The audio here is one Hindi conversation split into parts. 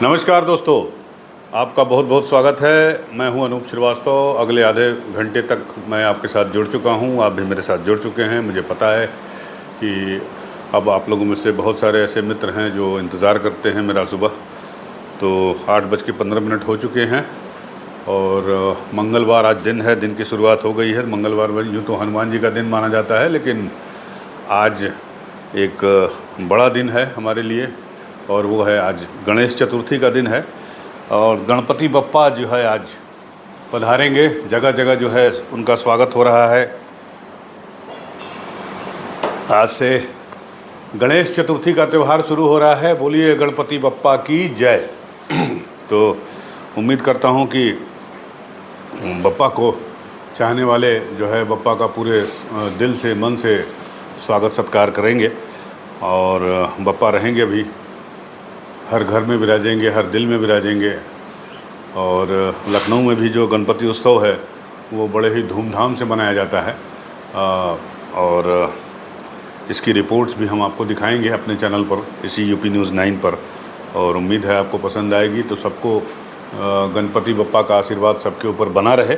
नमस्कार दोस्तों, आपका बहुत बहुत स्वागत है। मैं हूं अनूप श्रीवास्तव। अगले आधे घंटे तक मैं आपके साथ जुड़ चुका हूं, आप भी मेरे साथ जुड़ चुके हैं। मुझे पता है कि अब आप लोगों में से बहुत सारे ऐसे मित्र हैं जो इंतज़ार करते हैं मेरा सुबह। तो 8:15 हो चुके हैं और मंगलवार आज दिन है, दिन की शुरुआत हो गई है। मंगलवार यूँ तो हनुमान जी का दिन माना जाता है, लेकिन आज एक बड़ा दिन है हमारे लिए और वो है आज गणेश चतुर्थी का दिन है। और गणपति बप्पा जो है आज पधारेंगे, जगह जगह जो है उनका स्वागत हो रहा है। आज से गणेश चतुर्थी का त्यौहार शुरू हो रहा है। बोलिए गणपति बप्पा की जय। तो उम्मीद करता हूँ कि बप्पा को चाहने वाले जो है बप्पा का पूरे दिल से मन से स्वागत सत्कार करेंगे और बप्पा रहेंगे भी, हर घर में विराजेंगे, हर दिल में विराजेंगे। और लखनऊ में भी जो गणपति उत्सव है वो बड़े ही धूमधाम से मनाया जाता है और इसकी रिपोर्ट्स भी हम आपको दिखाएंगे अपने चैनल पर, इसी यूपी न्यूज़ 9 पर। और उम्मीद है आपको पसंद आएगी। तो सबको गणपति बप्पा का आशीर्वाद सबके ऊपर बना रहे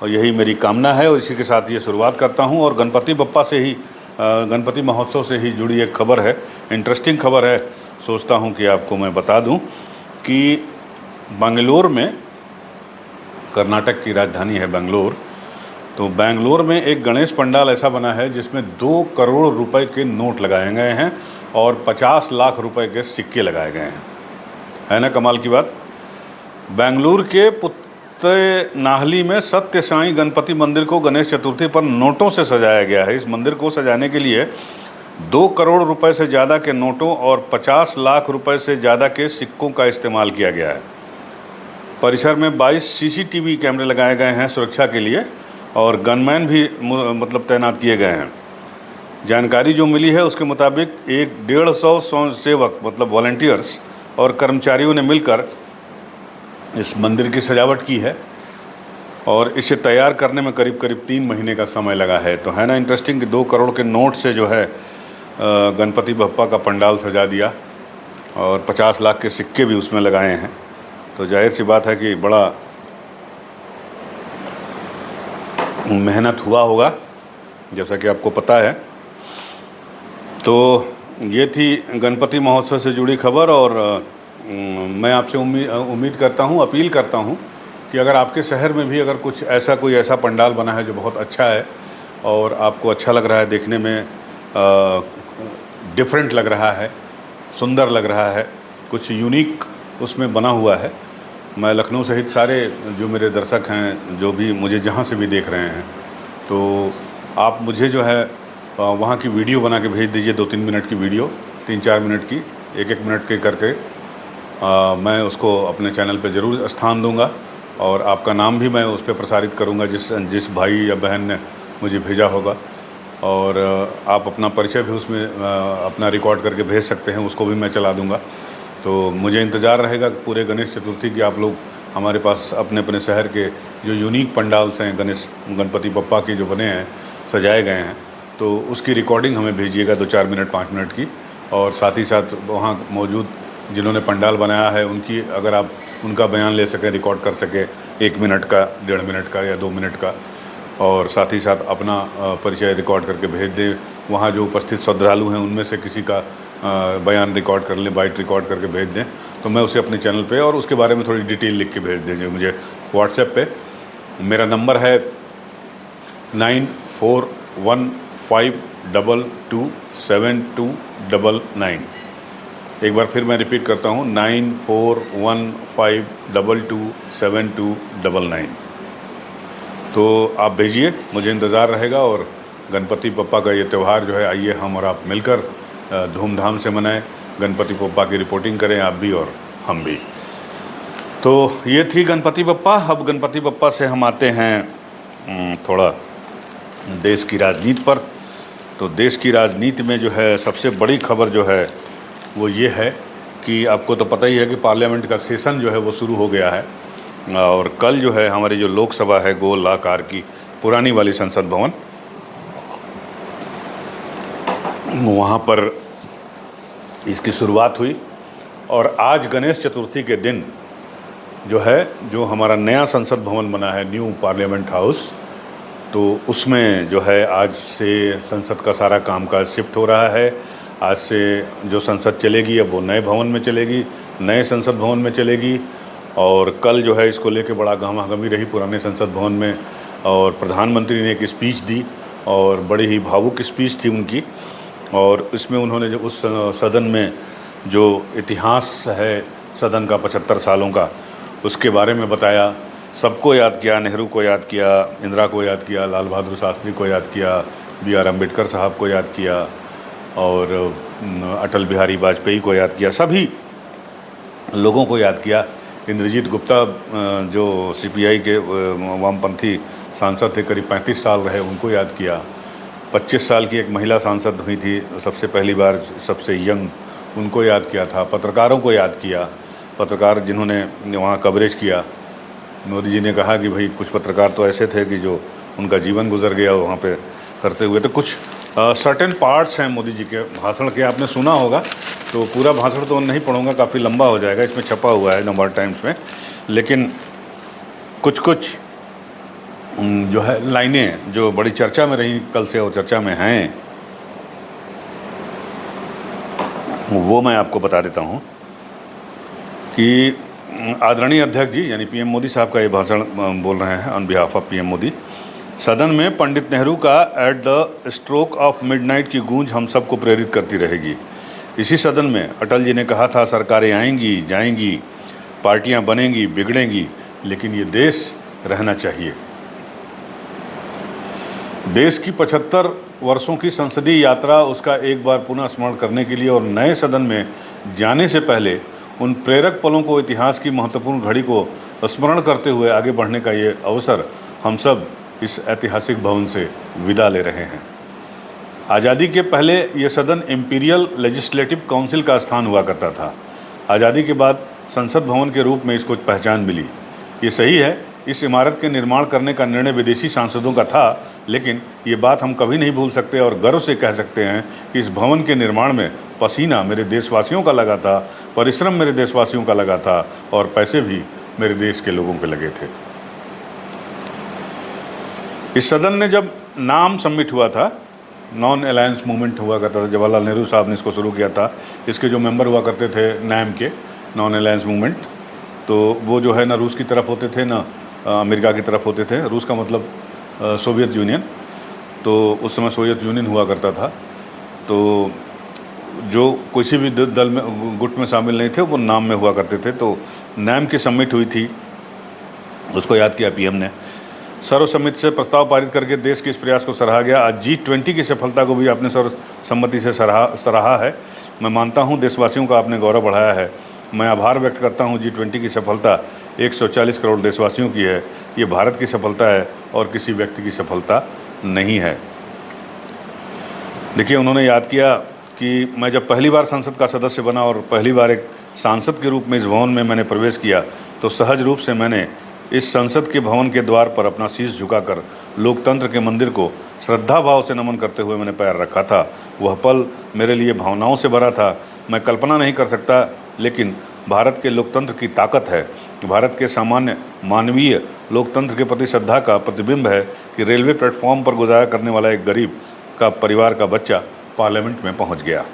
और यही मेरी कामना है। और इसी के साथ ये शुरुआत करता हूँ। और गणपति बप्पा से ही, गणपति महोत्सव से ही जुड़ी एक खबर है, इंटरेस्टिंग खबर है। सोचता हूँ कि आपको मैं बता दूँ कि बेंगलोर में, कर्नाटक की राजधानी है बेंगलोर, तो बेंगलोर में एक गणेश पंडाल ऐसा बना है जिसमें 2 करोड़ रुपए के नोट लगाए गए हैं और 50 लाख रुपए के सिक्के लगाए गए हैं। है ना कमाल की बात। बेंगलुरु के पुत्तनाहली में सत्य साईं गणपति मंदिर को गणेश चतुर्थी पर नोटों से सजाया गया है। इस मंदिर को सजाने के लिए 2 करोड़ रुपए से ज़्यादा के नोटों और 50 लाख रुपए से ज़्यादा के सिक्कों का इस्तेमाल किया गया है। परिसर में 22 सीसीटीवी कैमरे लगाए गए हैं सुरक्षा के लिए और गनमैन भी तैनात किए गए हैं। जानकारी जो मिली है उसके मुताबिक 150 स्वयंसेवक वॉलंटियर्स और कर्मचारियों ने मिलकर इस मंदिर की सजावट की है और इसे तैयार करने में करीब करीब 3 महीने का समय लगा है। तो है ना इंटरेस्टिंग कि 2 करोड़ के नोट से जो है गणपति बप्पा का पंडाल सजा दिया और 50 लाख के सिक्के भी उसमें लगाए हैं। तो जाहिर सी बात है कि बड़ा मेहनत हुआ होगा, जैसा कि आपको पता है। तो ये थी गणपति महोत्सव से जुड़ी खबर। और मैं आपसे उम्मीद करता हूँ, अपील करता हूँ कि अगर आपके शहर में भी अगर कुछ ऐसा कोई ऐसा पंडाल बना है जो बहुत अच्छा है और आपको अच्छा लग रहा है, देखने में डिफरेंट लग रहा है, सुंदर लग रहा है, कुछ यूनिक उसमें बना हुआ है, मैं लखनऊ सहित सारे जो मेरे दर्शक हैं, जो भी मुझे जहाँ से भी देख रहे हैं, तो आप मुझे जो है वहाँ की वीडियो बना के भेज दीजिए। 2-3 मिनट की वीडियो, 3-4 मिनट की, 1-1 मिनट के करके मैं उसको अपने चैनल पे ज़रूर स्थान दूंगा और आपका नाम भी मैं उस पर प्रसारित करूंगा जिस भाई या बहन ने मुझे भेजा होगा। और आप अपना परिचय भी उसमें अपना रिकॉर्ड करके भेज सकते हैं, उसको भी मैं चला दूंगा। तो मुझे इंतज़ार रहेगा पूरे गणेश चतुर्थी की आप लोग हमारे पास अपने अपने शहर के जो यूनिक पंडाल्स हैं गणपति बप्पा के जो बने हैं, सजाए गए हैं, तो उसकी रिकॉर्डिंग हमें भेजिएगा 2-4 मिनट 5 मिनट की। और साथ ही साथ वहाँ मौजूद जिन्होंने पंडाल बनाया है उनकी, अगर आप उनका बयान ले सकें, रिकॉर्ड कर सकें, 1 मिनट का, 1.5 मिनट का या 2 मिनट का, और साथ ही साथ अपना परिचय रिकॉर्ड करके भेज दें। वहाँ जो उपस्थित श्रद्धालु हैं उनमें से किसी का बयान रिकॉर्ड कर लें, बाइट रिकॉर्ड करके भेज दें, तो मैं उसे अपने चैनल पे और उसके बारे में थोड़ी डिटेल लिख के भेज दीजिए मुझे व्हाट्सएप पे। मेरा नंबर है 9415227299। एक बार फिर मैं रिपीट करता हूँ, 9415227299। तो आप भेजिए, मुझे इंतज़ार रहेगा। और गणपति बप्पा का ये त्यौहार जो है, आइए हम और आप मिलकर धूमधाम से मनाएं, गणपति बप्पा की रिपोर्टिंग करें, आप भी और हम भी। तो ये थी गणपति बप्पा। अब गणपति बप्पा से हम आते हैं थोड़ा देश की राजनीति पर। तो देश की राजनीति में जो है सबसे बड़ी खबर जो है वो ये है कि आपको तो पता ही है कि पार्लियामेंट का सेशन जो है वो शुरू हो गया है। और कल जो है हमारी जो लोकसभा है गोल आकार की, पुरानी वाली संसद भवन, वहाँ पर इसकी शुरुआत हुई और आज गणेश चतुर्थी के दिन जो हमारा नया संसद भवन बना है, न्यू पार्लियामेंट हाउस, तो उसमें जो है आज से संसद का सारा कामकाज शिफ्ट हो रहा है। आज से जो संसद चलेगी अब वो नए भवन में चलेगी, नए संसद भवन में चलेगी। और कल जो है इसको लेके बड़ा गहमागहमी रही पुराने संसद भवन में, और प्रधानमंत्री ने एक स्पीच दी और बड़ी ही भावुक स्पीच थी उनकी। और इसमें उन्होंने जो उस सदन में जो इतिहास है सदन का 75 सालों का, उसके बारे में बताया। सबको याद किया, नेहरू को याद किया, इंदिरा को याद किया, लाल बहादुर शास्त्री को याद किया, B.R. अम्बेडकर साहब को याद किया, और अटल बिहारी वाजपेयी को याद किया, सभी लोगों को याद किया। इंद्रजीत गुप्ता जो CPI के वामपंथी सांसद थे, करीब 35 साल रहे, उनको याद किया। 25 साल की एक महिला सांसद हुई थी सबसे पहली बार, सबसे यंग, उनको याद किया था। पत्रकारों को याद किया, पत्रकार जिन्होंने वहाँ कवरेज किया। मोदी जी ने कहा कि भाई कुछ पत्रकार तो ऐसे थे कि जो उनका जीवन गुजर गया वहाँ पे करते हुए। तो कुछ सर्टेन पार्ट्स हैं मोदी जी के भाषण के, आपने सुना होगा, तो पूरा भाषण तो नहीं पढ़ूंगा, काफ़ी लंबा हो जाएगा, इसमें छपा हुआ है नवभारत टाइम्स में। लेकिन कुछ कुछ जो है लाइनें जो बड़ी चर्चा में रही कल से और चर्चा में हैं, वो मैं आपको बता देता हूँ कि आदरणीय अध्यक्ष जी यानी PM मोदी साहब का ये भाषण बोल रहे हैं on behalf of PM Modi. सदन में पंडित नेहरू का at the stroke of midnight की गूंज हम सबको प्रेरित करती रहेगी। इसी सदन में अटल जी ने कहा था, सरकारें आएंगी जाएंगी, पार्टियां बनेंगी बिगड़ेंगी, लेकिन ये देश रहना चाहिए। देश की 75 वर्षों की संसदीय यात्रा, उसका एक बार पुनः स्मरण करने के लिए और नए सदन में जाने से पहले उन प्रेरक पलों को, इतिहास की महत्वपूर्ण घड़ी को स्मरण करते हुए आगे बढ़ने का ये अवसर हम सब इस ऐतिहासिक भवन से विदा ले रहे हैं। आज़ादी के पहले ये सदन इम्पीरियल लेजिस्लेटिव काउंसिल का स्थान हुआ करता था। आज़ादी के बाद संसद भवन के रूप में इसको पहचान मिली। ये सही है, इस इमारत के निर्माण करने का निर्णय विदेशी सांसदों का था, लेकिन ये बात हम कभी नहीं भूल सकते और गर्व से कह सकते हैं कि इस भवन के निर्माण में पसीना मेरे देशवासियों का लगा था, परिश्रम मेरे देशवासियों का लगा था, और पैसे भी मेरे देश के लोगों के लगे थे। इस सदन ने जब नाम सबमिट हुआ था, नॉन अलायंस मूवमेंट हुआ करता था, जवाहरलाल नेहरू साहब ने इसको शुरू किया था। इसके जो मेंबर हुआ करते थे NAM के, नॉन अलायंस मूवमेंट, तो वो जो है ना रूस की तरफ होते थे ना अमेरिका की तरफ होते थे। रूस का मतलब सोवियत यूनियन, तो उस समय सोवियत यूनियन हुआ करता था। तो जो किसी भी दल में, गुट में शामिल नहीं थे, वो नाम में हुआ करते थे। तो NAM की समिट हुई थी, उसको याद किया PM ने। सर्वसम्मति से प्रस्ताव पारित करके देश के इस प्रयास को सराहा गया। आज G20 की सफलता को भी आपने सर्वसम्मति से सराहा है। मैं मानता हूँ देशवासियों का आपने गौरव बढ़ाया है। मैं आभार व्यक्त करता हूँ। G20 की सफलता 140 करोड़ देशवासियों की है। ये भारत की सफलता है और किसी व्यक्ति की सफलता नहीं है। देखिए, उन्होंने याद किया कि मैं जब पहली बार संसद का सदस्य बना और पहली बार एक सांसद के रूप में इस भवन में मैंने प्रवेश किया, तो सहज रूप से मैंने इस संसद के भवन के द्वार पर अपना शीश झुकाकर लोकतंत्र के मंदिर को श्रद्धा भाव से नमन करते हुए मैंने पैर रखा था। वह पल मेरे लिए भावनाओं से भरा था। मैं कल्पना नहीं कर सकता, लेकिन भारत के लोकतंत्र की ताकत है, भारत के सामान्य मानवीय लोकतंत्र के प्रति श्रद्धा का प्रतिबिंब है कि रेलवे प्लेटफॉर्म पर गुजारा करने वाला एक गरीब का परिवार का बच्चा पार्लियामेंट में पहुंच गया।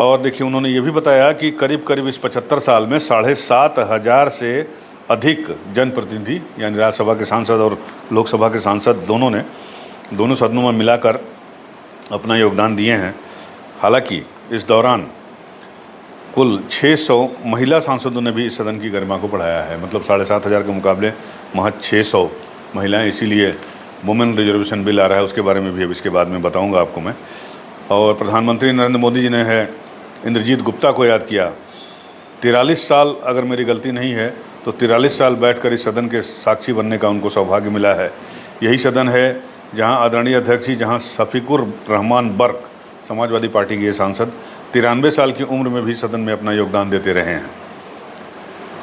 और देखिए, उन्होंने ये भी बताया कि करीब करीब इस 75 साल में 7,500 से अधिक जनप्रतिनिधि यानी राज्यसभा के सांसद और लोकसभा के सांसद दोनों सदनों में मिलाकर अपना योगदान दिए हैं। हालांकि इस दौरान कुल 600 महिला सांसदों ने भी इस सदन की गरिमा को बढ़ाया है। मतलब 7,500 के मुकाबले महज 600 महिलाएं, इसीलिए वुमेन रिजर्वेशन बिल आ रहा है। उसके बारे में भी अब इसके बाद में बताऊंगा आपको मैं। और प्रधानमंत्री नरेंद्र मोदी जी ने है इंद्रजीत गुप्ता को याद किया। 43 साल, अगर मेरी गलती नहीं है तो 43 साल बैठकर इस सदन के साक्षी बनने का उनको सौभाग्य मिला है। यही सदन है जहां आदरणीय अध्यक्ष जी, जहां शफीकुर रहमान बर्क, समाजवादी पार्टी के सांसद, 93 साल की उम्र में भी सदन में अपना योगदान देते रहे हैं।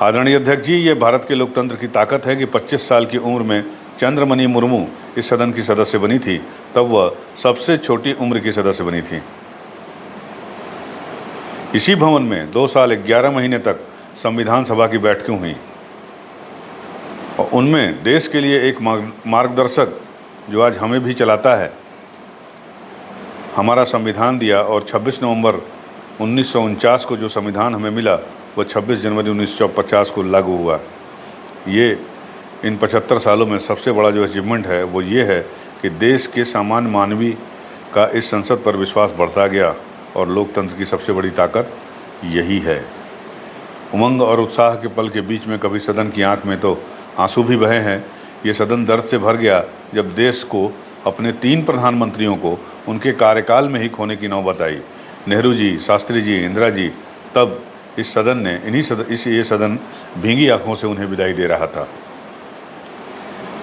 आदरणीय अध्यक्ष जी, ये भारत के लोकतंत्र की ताकत है कि 25 साल की उम्र में चंद्रमणि मुर्मू इस सदन की सदस्य बनी थी, तब वह सबसे छोटी उम्र की सदस्य बनी थी। इसी भवन में 2 साल 11 महीने तक संविधान सभा की बैठकें हुई और उनमें देश के लिए एक मार्गदर्शक जो आज हमें भी चलाता है, हमारा संविधान दिया और 26 नवंबर 1949 को जो संविधान हमें मिला वो 26 जनवरी 1950 को लागू हुआ। ये इन 75 सालों में सबसे बड़ा जो अचीवमेंट है वो ये है कि देश के सामान्य मानवी का इस संसद पर विश्वास बढ़ता गया और लोकतंत्र की सबसे बड़ी ताकत यही है। उमंग और उत्साह के पल के बीच में कभी सदन की आंख में तो आंसू भी बहे हैं। ये सदन दर्द से भर गया जब देश को अपने 3 प्रधानमंत्रियों को उनके कार्यकाल में ही खोने की नौबत आई। नेहरू जी, शास्त्री जी, इंदिरा जी। तब इस सदन ने ये सदन भींगी आंखों से उन्हें विदाई दे रहा था।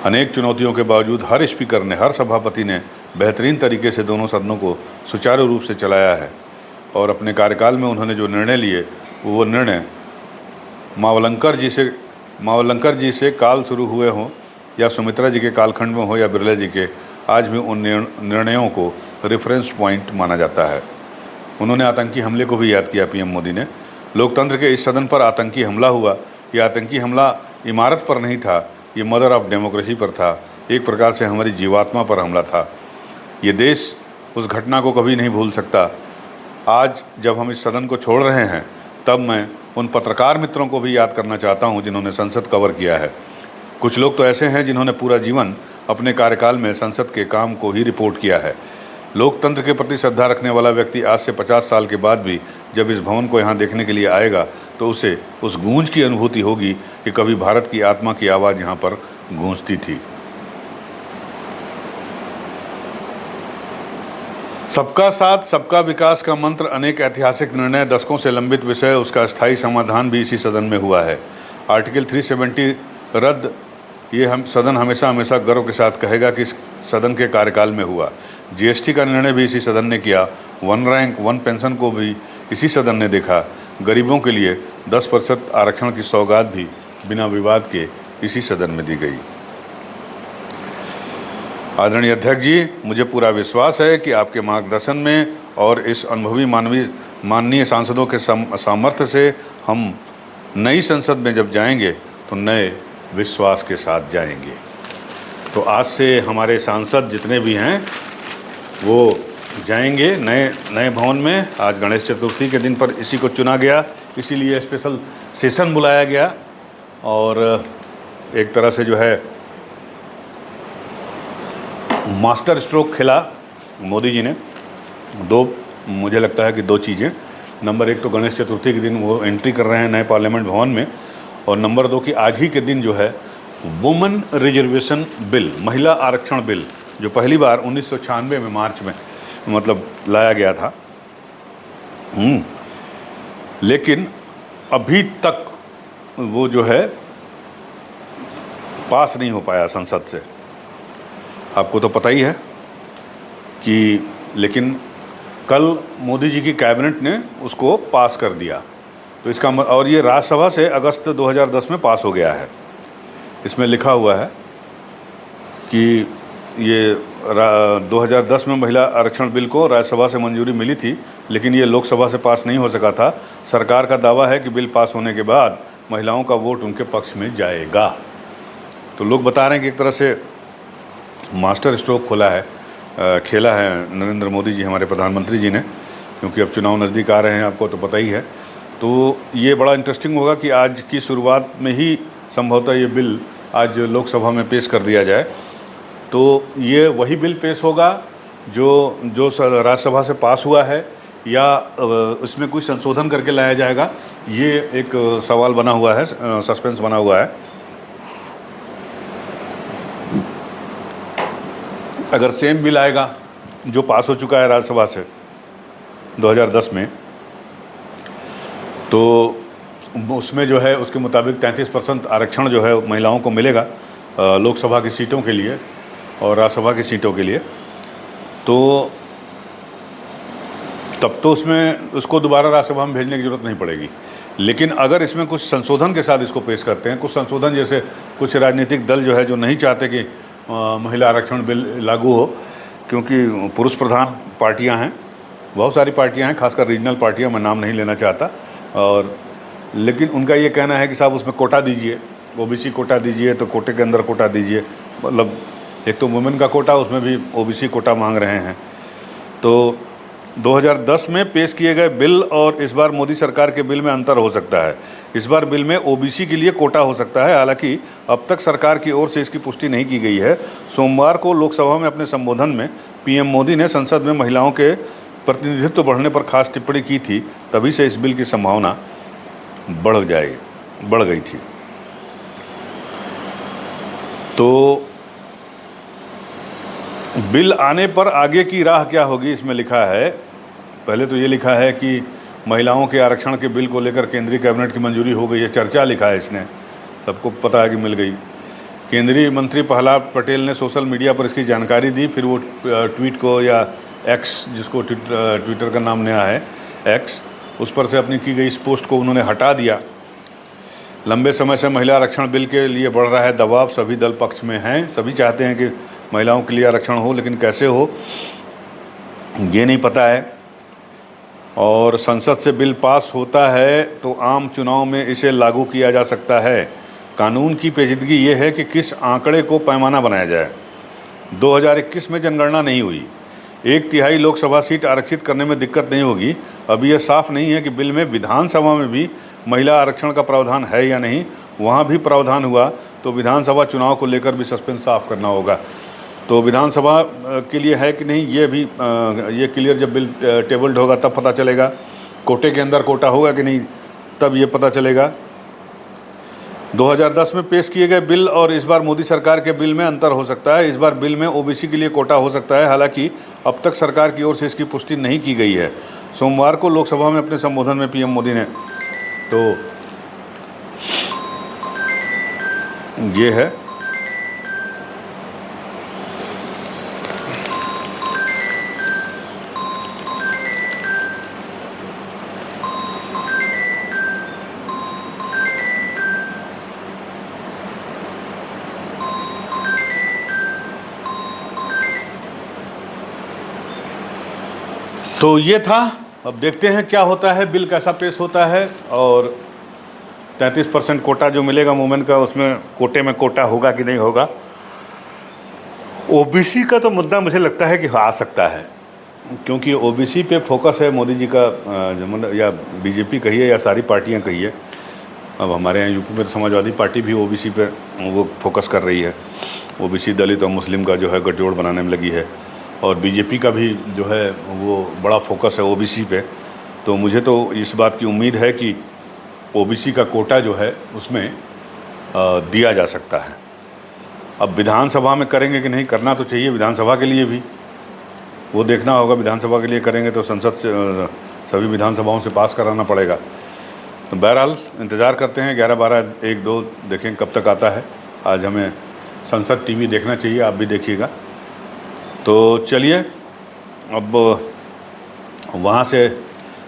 अनेक चुनौतियों के बावजूद हर स्पीकर ने, हर सभापति ने बेहतरीन तरीके से दोनों सदनों को सुचारू रूप से चलाया है और अपने कार्यकाल में उन्होंने जो निर्णय लिए वो निर्णय मावलंकर जी से काल शुरू हुए हों या सुमित्रा जी के कालखंड में हो या बिरला जी के, आज भी उन निर्णयों को रेफरेंस पॉइंट माना जाता है। उन्होंने आतंकी हमले को भी याद किया। पीएम मोदी ने लोकतंत्र के इस सदन पर आतंकी हमला हुआ। यह आतंकी हमला इमारत पर नहीं था, ये मदर ऑफ डेमोक्रेसी पर था। एक प्रकार से हमारी जीवात्मा पर हमला था। ये देश उस घटना को कभी नहीं भूल सकता। आज जब हम इस सदन को छोड़ रहे हैं तब मैं उन पत्रकार मित्रों को भी याद करना चाहता हूं जिन्होंने संसद कवर किया है। कुछ लोग तो ऐसे हैं जिन्होंने पूरा जीवन अपने कार्यकाल में संसद के काम को ही रिपोर्ट किया है। लोकतंत्र के प्रति श्रद्धा रखने वाला व्यक्ति आज से 50 साल के बाद भी जब इस भवन को यहाँ देखने के लिए आएगा तो उसे उस गूंज की अनुभूति होगी कि कभी भारत की आत्मा की आवाज़ यहाँ पर गूंजती थी। सबका साथ सबका विकास का मंत्र, अनेक ऐतिहासिक निर्णय, दशकों से लंबित विषय, उसका स्थायी समाधान भी इसी सदन में हुआ है। आर्टिकल 370 रद्द, ये हम सदन हमेशा हमेशा गर्व के साथ कहेगा कि इस सदन के कार्यकाल में हुआ। जीएसटी का निर्णय भी इसी सदन ने किया। 1 रैंक 1 पेंशन को भी इसी सदन ने देखा। गरीबों के लिए 10% आरक्षण की सौगात भी बिना विवाद के इसी सदन में दी गई। आदरणीय अध्यक्ष जी, मुझे पूरा विश्वास है कि आपके मार्गदर्शन में और इस अनुभवी माननीय सांसदों के सामर्थ्य से हम नई संसद में जब जाएंगे तो नए विश्वास के साथ जाएंगे। तो आज से हमारे सांसद जितने भी हैं वो जाएंगे नए भवन में। आज गणेश चतुर्थी के दिन पर इसी को चुना गया, इसीलिए स्पेशल सेशन बुलाया गया और एक तरह से जो है मास्टर स्ट्रोक खेला मोदी जी ने। मुझे लगता है कि 2 चीज़ें। नंबर 1 तो गणेश चतुर्थी के दिन वो एंट्री कर रहे हैं नए पार्लियामेंट भवन में, और नंबर 2 कि आज ही के दिन जो है वुमेन रिजर्वेशन बिल, महिला आरक्षण बिल, जो पहली बार 1996 में मार्च में मतलब लाया गया था, लेकिन अभी तक वो जो है पास नहीं हो पाया संसद से। आपको तो पता ही है कि लेकिन कल मोदी जी की कैबिनेट ने उसको पास कर दिया। तो इसका और ये राज्यसभा से अगस्त 2010 में पास हो गया है। इसमें लिखा हुआ है कि ये 2010 में महिला आरक्षण बिल को राज्यसभा से मंजूरी मिली थी, लेकिन ये लोकसभा से पास नहीं हो सका था। सरकार का दावा है कि बिल पास होने के बाद महिलाओं का वोट उनके पक्ष में जाएगा। तो लोग बता रहे हैं कि एक तरह से मास्टर स्ट्रोक खेला है नरेंद्र मोदी जी, हमारे प्रधानमंत्री जी ने, क्योंकि अब चुनाव नज़दीक आ रहे हैं, आपको तो पता ही है। तो ये बड़ा इंटरेस्टिंग होगा कि आज की शुरुआत में ही संभवतः ये बिल आज लोकसभा में पेश कर दिया जाए। तो ये वही बिल पेश होगा जो राज्यसभा से पास हुआ है, या उसमें कुछ संशोधन करके लाया जाएगा, ये एक सवाल बना हुआ है, सस्पेंस बना हुआ है। अगर सेम बिल आएगा जो पास हो चुका है राज्यसभा से 2010 में, तो उसमें जो है उसके मुताबिक 33% आरक्षण जो है महिलाओं को मिलेगा लोकसभा की सीटों के लिए और राज्यसभा की सीटों के लिए। तो तब तो उसको दोबारा राज्यसभा में भेजने की ज़रूरत नहीं पड़ेगी। लेकिन अगर इसमें कुछ संशोधन के साथ इसको पेश करते हैं, कुछ संशोधन जैसे कुछ राजनीतिक दल जो है जो नहीं चाहते कि महिला आरक्षण बिल लागू हो, क्योंकि पुरुष प्रधान पार्टियां हैं बहुत सारी पार्टियां हैं, खासकर रीजनल पार्टियां, मैं नाम नहीं लेना चाहता, और लेकिन उनका ये कहना है कि साहब उसमें कोटा दीजिए, ओबीसी कोटा दीजिए, तो कोटे के अंदर कोटा दीजिए। मतलब एक तो वुमेन का कोटा, उसमें भी ओबीसी कोटा मांग रहे हैं। तो 2010 में पेश किए गए बिल और इस बार मोदी सरकार के बिल में अंतर हो सकता है। इस बार बिल में ओबीसी के लिए कोटा हो सकता है, हालांकि अब तक सरकार की ओर से इसकी पुष्टि नहीं की गई है। सोमवार को लोकसभा में अपने संबोधन में पीएम मोदी ने संसद में महिलाओं के प्रतिनिधित्व बढ़ने पर खास टिप्पणी की थी, तभी से इस बिल की संभावना बढ़ गई थी। तो बिल आने पर आगे की राह क्या होगी, इसमें लिखा है। पहले तो ये लिखा है कि महिलाओं के आरक्षण के बिल को लेकर केंद्रीय कैबिनेट की मंजूरी हो गई है, चर्चा लिखा है इसने, सबको पता है कि मिल गई। केंद्रीय मंत्री प्रहलाद पटेल ने सोशल मीडिया पर इसकी जानकारी दी, फिर वो ट्वीट को, या एक्स जिसको ट्विटर का नाम नया है एक्स, उस पर से अपनी की गई इस पोस्ट को उन्होंने हटा दिया। लंबे समय से महिला आरक्षण बिल के लिए बढ़ रहा है दबाव, सभी दल पक्ष में हैं, सभी चाहते हैं कि महिलाओं के लिए आरक्षण हो, लेकिन कैसे हो ये नहीं पता है। और संसद से बिल पास होता है तो आम चुनाव में इसे लागू किया जा सकता है। कानून की पेचीदगी ये है कि किस आंकड़े को पैमाना बनाया जाए। 2021 में जनगणना नहीं हुई, 1/3 लोकसभा सीट आरक्षित करने में दिक्कत नहीं होगी। अभी यह साफ नहीं है कि बिल में विधानसभा में भी महिला आरक्षण का प्रावधान है या नहीं। वहाँ भी प्रावधान हुआ तो विधानसभा चुनाव को लेकर भी सस्पेंस साफ करना होगा। तो विधानसभा के लिए है कि नहीं, ये भी ये क्लियर जब बिल टेबल्ड होगा तब पता चलेगा। कोटे के अंदर कोटा होगा कि नहीं, तब ये पता चलेगा। 2010 में पेश किए गए बिल और इस बार मोदी सरकार के बिल में अंतर हो सकता है। इस बार बिल में ओबीसी के लिए कोटा हो सकता है, हालांकि अब तक सरकार की ओर से इसकी पुष्टि नहीं की गई है। सोमवार को लोकसभा में अपने संबोधन में पीएम मोदी ने तो ये है। तो ये था, अब देखते हैं क्या होता है, बिल कैसा पेश होता है। और 33% कोटा जो मिलेगा वुमेन का, उसमें कोटे में कोटा होगा कि नहीं होगा। ओबीसी का तो मुद्दा मुझे लगता है कि आ सकता है, क्योंकि ओबीसी पे फोकस है मोदी जी का, या बीजेपी कहिए या सारी पार्टियां कहिए। अब हमारे यहाँ यूपी में तो समाजवादी पार्टी भी ओबीसी पे वो फोकस कर रही है। ओबीसी दलित और मुस्लिम का जो है गठजोड़ बनाने में लगी है, और बीजेपी का भी जो है वो बड़ा फोकस है ओबीसी पे। तो मुझे तो इस बात की उम्मीद है कि ओबीसी का कोटा जो है उसमें दिया जा सकता है। अब विधानसभा में करेंगे कि नहीं, करना तो चाहिए विधानसभा के लिए भी, वो देखना होगा। विधानसभा के लिए करेंगे तो संसद से सभी विधानसभाओं से पास कराना पड़ेगा। तो बहरहाल इंतज़ार करते हैं, 11, 12, 1, 2 देखें कब तक आता है। आज हमें संसद टीवी देखना चाहिए, आप भी देखिएगा। तो चलिए अब वहाँ से,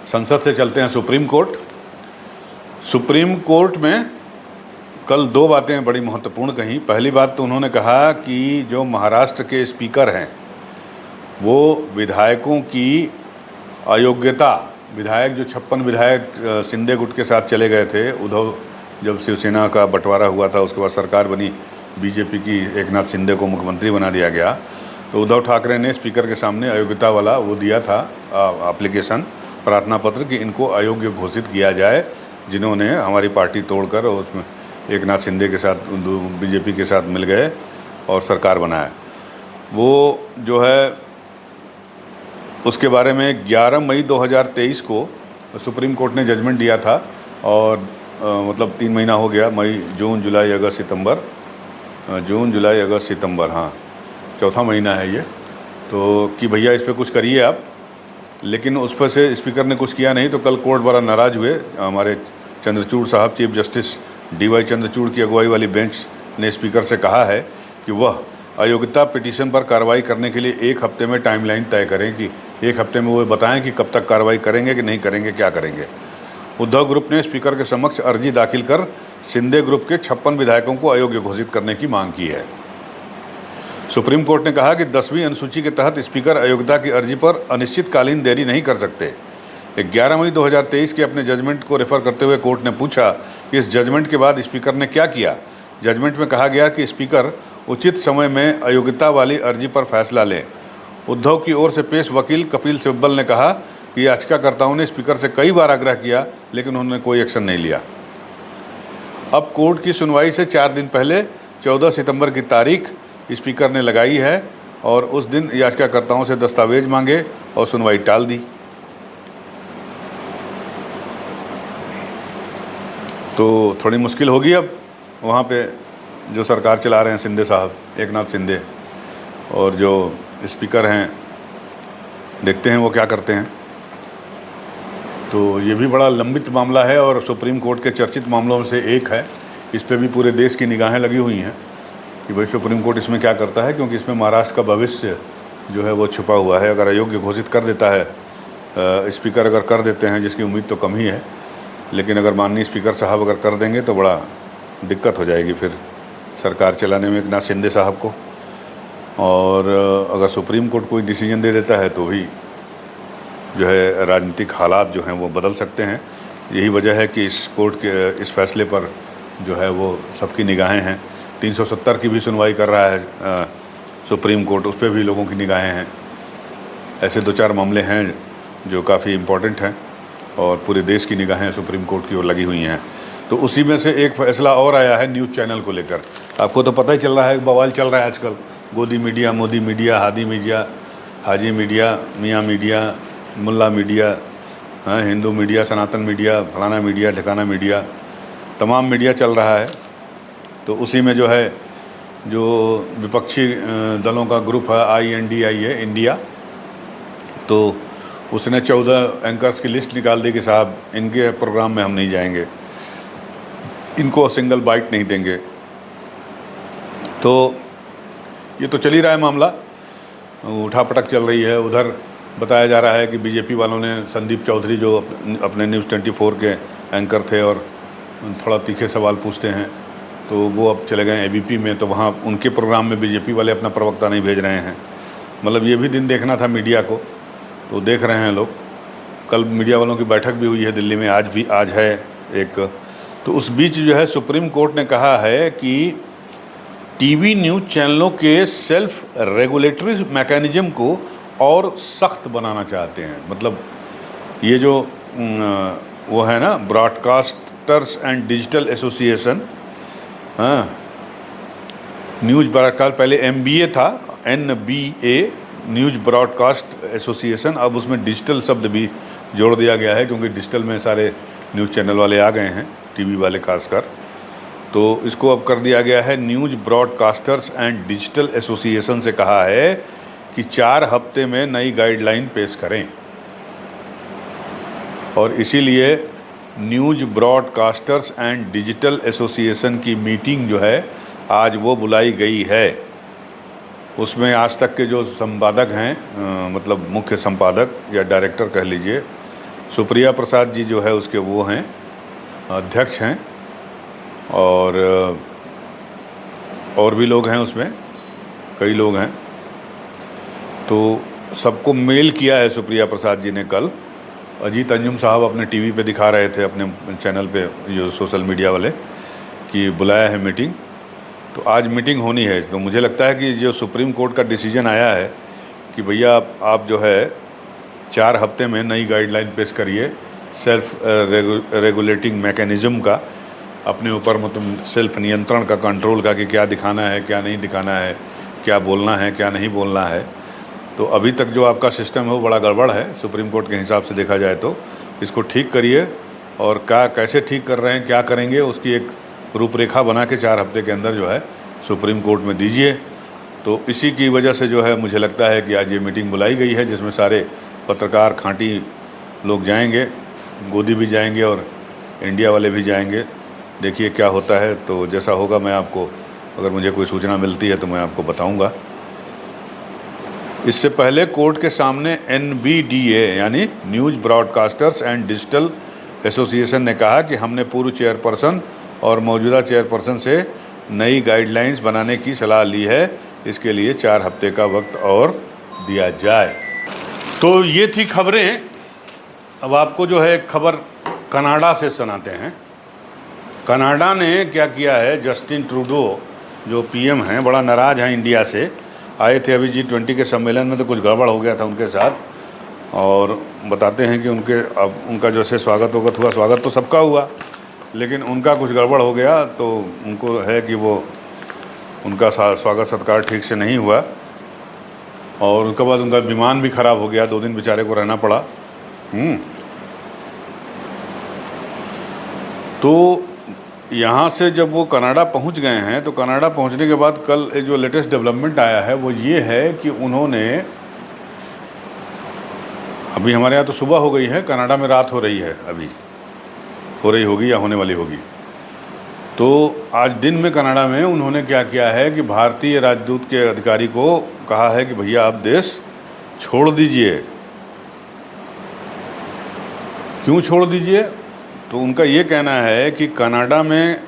संसद से चलते हैं सुप्रीम कोर्ट। सुप्रीम कोर्ट में कल 2 बातें बड़ी महत्वपूर्ण कहीं। पहली बात तो उन्होंने कहा कि जो महाराष्ट्र के स्पीकर हैं वो विधायकों की अयोग्यता, विधायक जो 56 विधायक शिंदे गुट के साथ चले गए थे, उद्धव जब शिवसेना का बंटवारा हुआ था, उसके बाद सरकार बनी बीजेपी की, एकनाथ शिंदे को मुख्यमंत्री बना दिया गया, तो उद्धव ठाकरे ने स्पीकर के सामने अयोग्यता वाला वो दिया था एप्लीकेशन, प्रार्थना पत्र कि इनको अयोग्य घोषित किया जाए, जिन्होंने हमारी पार्टी तोड़कर और उसमें एकनाथ शिंदे के साथ, बीजेपी के साथ मिल गए और सरकार बनाया। वो जो है उसके बारे में 11 मई 2023 को सुप्रीम कोर्ट ने जजमेंट दिया था, और मतलब 3 महीना हो गया, मई, जून, जुलाई, अगस्त, सितंबर, जून, जुलाई, अगस्त, सितंबर, हाँ 4था महीना है ये। तो कि भैया इस पर कुछ करिए आप, लेकिन उस पर से स्पीकर ने कुछ किया नहीं। तो कल कोर्ट बड़ा नाराज़ हुए। हमारे चंद्रचूड़ साहब, चीफ जस्टिस DY चंद्रचूड़ की अगुवाई वाली बेंच ने स्पीकर से कहा है कि वह अयोग्यता पिटीशन पर कार्रवाई करने के लिए 1 हफ्ते में टाइमलाइन तय करें, कि 1 हफ्ते में वो बताएं कि कब तक कार्रवाई करेंगे कि नहीं करेंगे, क्या करेंगे। उद्धव ग्रुप ने स्पीकर के समक्ष अर्जी दाखिल कर शिंदे ग्रुप के 56 विधायकों को अयोग्य घोषित करने की मांग की है। सुप्रीम कोर्ट ने कहा कि 10वीं अनुसूची के तहत स्पीकर अयोग्यता की अर्जी पर अनिश्चितकालीन देरी नहीं कर सकते। 11 मई 2023 के अपने जजमेंट को रेफर करते हुए कोर्ट ने पूछा कि इस जजमेंट के बाद स्पीकर ने क्या किया। जजमेंट में कहा गया कि स्पीकर उचित समय में अयोग्यता वाली अर्जी पर फैसला लें। उद्धव की ओर से पेश वकील कपिल सिब्बल ने कहा कि याचिकाकर्ताओं ने स्पीकर से कई बार आग्रह किया, लेकिन उन्होंने कोई एक्शन नहीं लिया। अब कोर्ट की सुनवाई से 4 दिन पहले 14 सितंबर की तारीख स्पीकर ने लगाई है और उस दिन याचिकाकर्ताओं से दस्तावेज मांगे और सुनवाई टाल दी। तो थोड़ी मुश्किल होगी अब वहाँ पे जो सरकार चला रहे हैं शिंदे साहब, एकनाथ शिंदे, और जो स्पीकर हैं देखते हैं वो क्या करते हैं। तो ये भी बड़ा लंबित मामला है और सुप्रीम कोर्ट के चर्चित मामलों में से एक है। इस पे भी पूरे देश की निगाहें लगी हुई हैं कि भाई सुप्रीम कोर्ट इसमें क्या करता है, क्योंकि इसमें महाराष्ट्र का भविष्य जो है वो छुपा हुआ है। अगर अयोग्य घोषित कर देता है स्पीकर, अगर कर देते हैं, जिसकी उम्मीद तो कम ही है, लेकिन अगर माननीय स्पीकर साहब अगर कर देंगे तो बड़ा दिक्कत हो जाएगी फिर सरकार चलाने में एकनाथ शिंदे साहब को। और अगर सुप्रीम कोर्ट कोई डिसीजन दे देता है तो भी जो है राजनीतिक हालात जो हैं वो बदल सकते हैं। यही वजह है कि इस कोर्ट के इस फैसले पर जो है वो सबकी निगाहें हैं। 370 की भी सुनवाई कर रहा है सुप्रीम कोर्ट, उस पर भी लोगों की निगाहें हैं। ऐसे 2-4 मामले हैं जो काफ़ी इम्पोर्टेंट हैं और पूरे देश की निगाहें सुप्रीम कोर्ट की ओर लगी हुई हैं। तो उसी में से एक फैसला और आया है न्यूज़ चैनल को लेकर। आपको तो पता ही चल रहा है, बवाल चल रहा है आजकल। गोदी मीडिया, मोदी मीडिया, हादी मीडिया, हाजी मीडिया, मियाँ मीडिया, मुल्ला मीडिया, हिंदू मीडिया, सनातन मीडिया, फलाना मीडिया, ठिकाना मीडिया, तमाम मीडिया चल रहा है। तो उसी में जो है जो विपक्षी दलों का ग्रुप है INDI है, इंडिया, तो उसने 14 एंकर्स की लिस्ट निकाल दी कि साहब इनके प्रोग्राम में हम नहीं जाएंगे, इनको सिंगल बाइट नहीं देंगे। तो ये तो चल ही रहा है मामला, उठापटक चल रही है। उधर बताया जा रहा है कि बीजेपी वालों ने संदीप चौधरी जो अपने न्यूज़ 24 के एंकर थे और थोड़ा तीखे सवाल पूछते हैं, तो वो अब चले गए ABP में, तो वहाँ उनके प्रोग्राम में बीजेपी वाले अपना प्रवक्ता नहीं भेज रहे हैं। मतलब ये भी दिन देखना था मीडिया को, तो देख रहे हैं लोग। कल मीडिया वालों की बैठक भी हुई है दिल्ली में, आज है एक। तो उस बीच जो है सुप्रीम कोर्ट ने कहा है कि टीवी न्यूज़ चैनलों के सेल्फ रेगुलेटरी मैकेनिज्म को और सख्त बनाना चाहते हैं। मतलब ये जो वो है ना, broadcasters and digital association, news broadcast, पहले MBA था, NBA, न्यूज़ ब्रॉडकास्ट एसोसिएशन। अब उसमें डिजिटल शब्द भी जोड़ दिया गया है, क्योंकि डिजिटल में सारे न्यूज़ चैनल वाले आ गए हैं, टीवी वाले खासकर। तो इसको अब कर दिया गया है news broadcasters and digital association से कहा है कि 4 हफ्ते में नई गाइडलाइन पेश करें। और इसीलिए news broadcasters and digital association की मीटिंग जो है आज वो बुलाई गई है। उसमें आज तक के जो संपादक हैं, मतलब मुख्य संपादक या डायरेक्टर कह लीजिए, सुप्रिया प्रसाद जी जो है उसके वो हैं, अध्यक्ष हैं, और भी लोग हैं उसमें, कई लोग हैं। तो सबको मेल किया है सुप्रिया प्रसाद जी ने। कल अजीत अंजुम साहब अपने टीवी पे दिखा रहे थे, अपने चैनल पे, जो सोशल मीडिया वाले, कि बुलाया है मीटिंग। तो आज मीटिंग होनी है। तो मुझे लगता है कि जो सुप्रीम कोर्ट का डिसीजन आया है कि भैया आप जो है 4 हफ्ते में नई गाइडलाइन पेश करिए सेल्फ रेगुलेटिंग मैकेनिज़्म का, अपने ऊपर मतलब सेल्फ नियंत्रण का, कंट्रोल का, कि क्या दिखाना है, क्या नहीं दिखाना है, क्या बोलना है, क्या नहीं बोलना है। तो अभी तक जो आपका सिस्टम है वो बड़ा गड़बड़ है सुप्रीम कोर्ट के हिसाब से देखा जाए तो। इसको ठीक करिए, और क्या कैसे ठीक कर रहे हैं, क्या करेंगे, उसकी एक रूपरेखा बना के 4 हफ्ते के अंदर जो है सुप्रीम कोर्ट में दीजिए। तो इसी की वजह से जो है मुझे लगता है कि आज ये मीटिंग बुलाई गई है, जिसमें सारे पत्रकार, खांटी लोग जाएंगे, गोदी भी जाएंगे और इंडिया वाले भी जाएंगे। देखिए क्या होता है। तो जैसा होगा मैं आपको, अगर मुझे कोई सूचना मिलती है तो मैं आपको बताऊंगा। इससे पहले कोर्ट के सामने NBDA यानी news broadcasters and digital association ने कहा कि हमने पूर्व चेयरपर्सन और मौजूदा चेयरपर्सन से नई गाइडलाइंस बनाने की सलाह ली है, इसके लिए 4 हफ्ते का वक्त और दिया जाए। तो ये थी खबरें। अब आपको जो है खबर कनाडा से सुनाते हैं। कनाडा ने क्या किया है, जस्टिन ट्रूडो जो पीएम हैं बड़ा नाराज़ हैं इंडिया से। आए थे अभी G20 के सम्मेलन में, तो कुछ गड़बड़ हो गया था उनके साथ, और बताते हैं कि उनका जैसे स्वागत हुआ, स्वागत तो सबका हुआ, लेकिन उनका कुछ गड़बड़ हो गया। तो उनको है कि वो उनका स्वागत सत्कार ठीक से नहीं हुआ, और उसके बाद उनका विमान भी ख़राब हो गया, 2 दिन बेचारे को रहना पड़ा। तो यहाँ से जब वो कनाडा पहुँच गए हैं, तो कनाडा पहुँचने के बाद कल एक जो लेटेस्ट डेवलपमेंट आया है वो ये है कि उन्होंने, अभी हमारे यहाँ तो सुबह हो गई है, कनाडा में रात हो रही है, अभी हो रही होगी या होने वाली होगी। तो आज दिन में कनाडा में उन्होंने क्या किया है कि भारतीय राजदूत के अधिकारी को कहा है कि भैया आप देश छोड़ दीजिए। क्यों छोड़ दीजिए? तो उनका ये कहना है कि कनाडा में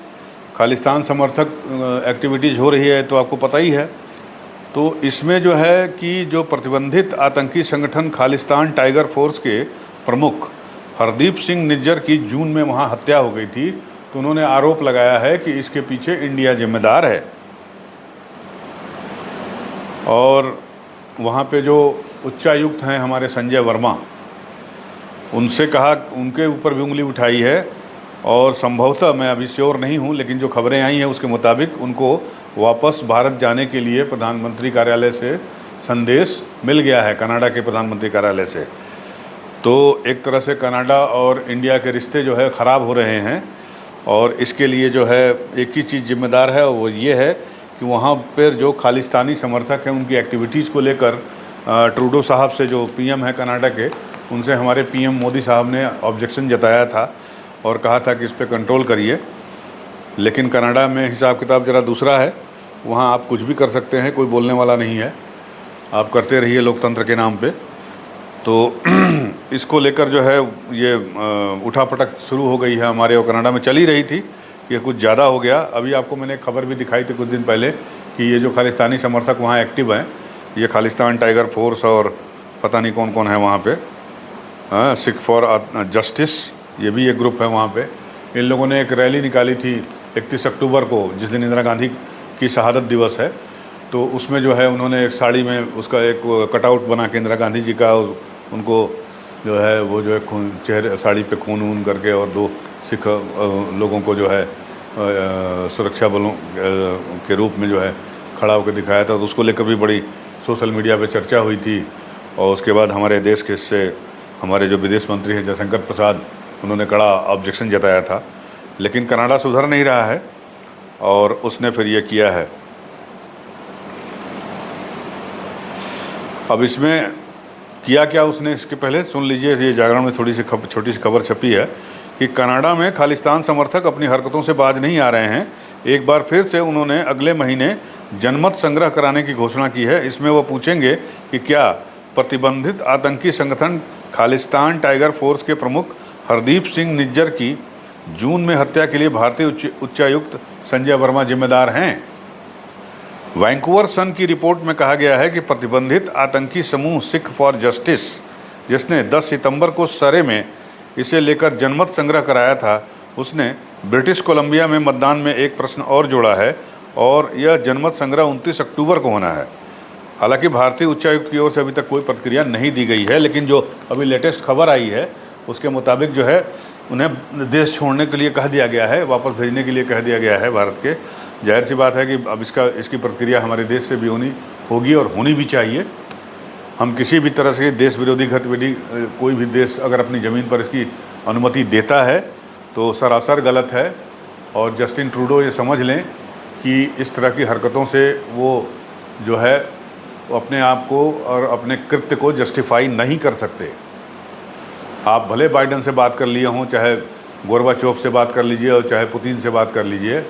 खालिस्तान समर्थक एक्टिविटीज़ हो रही है, तो आपको पता ही है। तो इसमें जो है कि जो प्रतिबंधित आतंकी संगठन खालिस्तान टाइगर फोर्स के प्रमुख हरदीप सिंह निज्जर की जून में वहाँ हत्या हो गई थी। तो उन्होंने आरोप लगाया है कि इसके पीछे इंडिया जिम्मेदार है, और वहाँ पे जो उच्चायुक्त हैं हमारे संजय वर्मा, उनसे कहा, उनके ऊपर भी उंगली उठाई है, और संभवतः, मैं अभी श्योर नहीं हूँ, लेकिन जो खबरें आई हैं उसके मुताबिक उनको वापस भारत जाने के लिए प्रधानमंत्री कार्यालय से संदेश मिल गया है, कनाडा के प्रधानमंत्री कार्यालय से। तो एक तरह से कनाडा और इंडिया के रिश्ते जो है ख़राब हो रहे हैं, और इसके लिए जो है एक ही चीज़ जिम्मेदार है, वो ये है कि वहाँ पर जो खालिस्तानी समर्थक हैं उनकी एक्टिविटीज़ को लेकर ट्रूडो साहब से, जो पीएम है कनाडा के, उनसे हमारे पीएम मोदी साहब ने ऑब्जेक्शन जताया था और कहा था कि इस पर कंट्रोल करिए। लेकिन कनाडा में हिसाब किताब ज़रा दूसरा है, वहाँ आप कुछ भी कर सकते हैं, कोई बोलने वाला नहीं है, आप करते रहिए लोकतंत्र के नाम पे। तो इसको लेकर जो है ये उठापटक शुरू हो गई है हमारे, और कनाडा में चली रही थी, ये कुछ ज़्यादा हो गया। अभी आपको मैंने खबर भी दिखाई थी कुछ दिन पहले कि ये जो खालिस्तानी समर्थक वहाँ एक्टिव हैं, ये खालिस्तान टाइगर फोर्स और पता नहीं कौन कौन है वहाँ पे, सिख फॉर जस्टिस, ये भी एक ग्रुप है वहाँ पे। इन लोगों ने एक रैली निकाली थी 31 अक्टूबर को, जिस दिन इंदिरा गांधी की शहादत दिवस है। तो उसमें जो है उन्होंने एक साड़ी में उसका एक कटआउट बना के इंदिरा गांधी जी का, उनको जो है वो जो है खून, चेहरे साड़ी पे खून वून करके, और 2 सिख लोगों को जो है सुरक्षा बलों के रूप में जो है खड़ा होकर दिखाया था। तो उसको लेकर भी बड़ी सोशल मीडिया पे चर्चा हुई थी। और उसके बाद हमारे देश के से हमारे जो विदेश मंत्री हैं जयशंकर प्रसाद, उन्होंने कड़ा ऑब्जेक्शन जताया था। लेकिन कनाडा सुधर नहीं रहा है, और उसने फिर ये किया है। अब इसमें किया क्या उसने, इसके पहले सुन लीजिए। ये जागरण में थोड़ी सी छोटी सी खबर छपी है कि कनाडा में खालिस्तान समर्थक अपनी हरकतों से बाज नहीं आ रहे हैं। एक बार फिर से उन्होंने अगले महीने जनमत संग्रह कराने की घोषणा की है। इसमें वो पूछेंगे कि क्या प्रतिबंधित आतंकी संगठन खालिस्तान टाइगर फोर्स के प्रमुख हरदीप सिंह निज्जर की जून में हत्या के लिए भारतीय उच्चायुक्त संजय वर्मा जिम्मेदार हैं। वैंकूवर सन की रिपोर्ट में कहा गया है कि प्रतिबंधित आतंकी समूह सिख फॉर जस्टिस, जिसने 10 सितंबर को सरे में इसे लेकर जनमत संग्रह कराया था, उसने ब्रिटिश कोलंबिया में मतदान में एक प्रश्न और जोड़ा है, और यह जनमत संग्रह 29 अक्टूबर को होना है। हालांकि भारतीय उच्चायुक्त की ओर से अभी तक कोई प्रतिक्रिया नहीं दी गई है, लेकिन जो अभी लेटेस्ट खबर आई है उसके मुताबिक जो है उन्हें देश छोड़ने के लिए कह दिया गया है, वापस भेजने के लिए कह दिया गया है भारत के। जाहिर सी बात है कि अब इसकी प्रतिक्रिया हमारे देश से भी होगी और होनी भी चाहिए। हम किसी भी तरह से देश विरोधी गतिविधि, कोई भी देश अगर अपनी ज़मीन पर इसकी अनुमति देता है तो सरासर गलत है। और जस्टिन ट्रूडो ये समझ लें कि इस तरह की हरकतों से वो जो है वो अपने आप को और अपने कृत्य को जस्टिफाई नहीं कर सकते। आप भले बाइडेन से बात कर लिए हों, चाहे गोरबाचोव से बात कर लीजिए और चाहे पुतिन से बात कर लीजिए,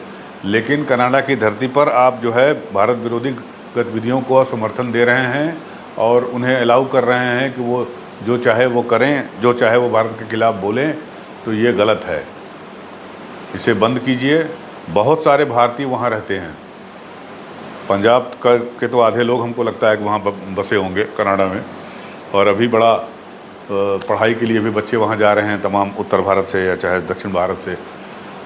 लेकिन कनाडा की धरती पर आप जो है भारत विरोधी गतिविधियों को समर्थन दे रहे हैं और उन्हें अलाउ कर रहे हैं कि वो जो चाहे वो करें, जो चाहे वो भारत के खिलाफ़ बोलें, तो ये गलत है। इसे बंद कीजिए। बहुत सारे भारतीय वहाँ रहते हैं पंजाब के तो आधे लोग हमको लगता है कि वहाँ बसे होंगे कनाडा में, और अभी बड़ा पढ़ाई के लिए भी बच्चे वहाँ जा रहे हैं तमाम उत्तर भारत से या चाहे दक्षिण भारत से।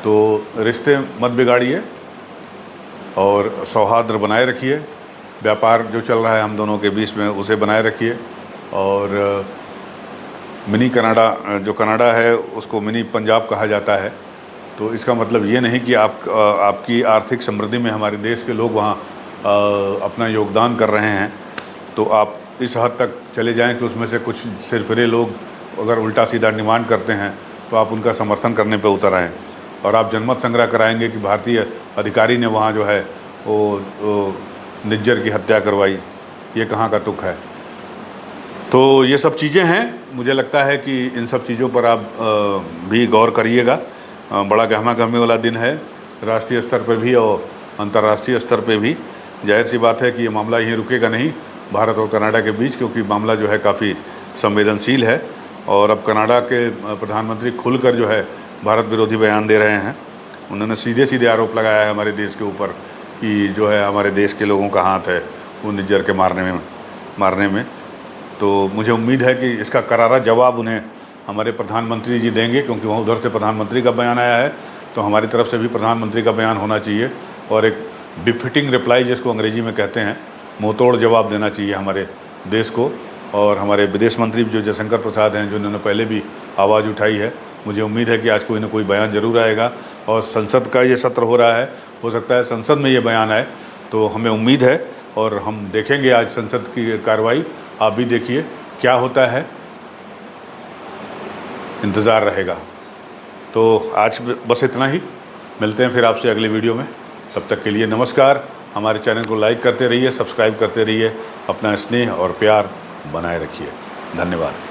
तो रिश्ते मत बिगाड़िए और सौहार्द बनाए रखिए। व्यापार जो चल रहा है हम दोनों के बीच में उसे बनाए रखिए। और मिनी कनाडा, जो कनाडा है उसको मिनी पंजाब कहा जाता है। तो इसका मतलब ये नहीं कि आपकी आर्थिक समृद्धि में हमारे देश के लोग वहाँ अपना योगदान कर रहे हैं तो आप इस हद तक चले जाएं कि उसमें से कुछ सिरफिरे लोग अगर उल्टा सीधा डिमांड करते हैं तो आप उनका समर्थन करने पे उतर आएँ। और आप जनमत संग्रह कराएंगे कि भारतीय अधिकारी ने वहाँ जो है वो निज्जर की हत्या करवाई, ये कहाँ का तुक है। तो ये सब चीज़ें हैं, मुझे लगता है कि इन सब चीज़ों पर आप भी गौर करिएगा। बड़ा गहमा गहमी वाला दिन है राष्ट्रीय स्तर पर भी और अंतर्राष्ट्रीय स्तर पे भी। जाहिर सी बात है कि ये मामला यहीं रुकेगा नहीं भारत और कनाडा के बीच, क्योंकि मामला जो है काफ़ी संवेदनशील है। और अब कनाडा के प्रधानमंत्री खुलकर जो है भारत विरोधी बयान दे रहे हैं। उन्होंने सीधे सीधे आरोप लगाया है हमारे देश के ऊपर कि जो है हमारे देश के लोगों का हाथ है वो निज्जर के मारने में। तो मुझे उम्मीद है कि इसका करारा जवाब उन्हें हमारे प्रधानमंत्री जी देंगे, क्योंकि वहाँ उधर से प्रधानमंत्री का बयान आया है तो हमारी तरफ से भी प्रधानमंत्री का बयान होना चाहिए और एक बिफिटिंग रिप्लाई जिसको अंग्रेजी में कहते हैं, मुँह तोड़ जवाब देना चाहिए हमारे देश को। और हमारे विदेश मंत्री जो जयशंकर प्रसाद हैं, जो इन्होंने पहले भी आवाज़ उठाई है, मुझे उम्मीद है कि आज कोई ना कोई बयान ज़रूर आएगा। और संसद का ये सत्र हो रहा है, हो सकता है संसद में ये बयान आए, तो हमें उम्मीद है और हम देखेंगे आज संसद की कार्रवाई। आप भी देखिए क्या होता है, इंतज़ार रहेगा। तो आज बस इतना ही, मिलते हैं फिर आपसे अगले वीडियो में। तब तक के लिए नमस्कार। हमारे चैनल को लाइक करते रहिए, सब्सक्राइब करते रहिए, अपना स्नेह और प्यार बनाए रखिए। धन्यवाद।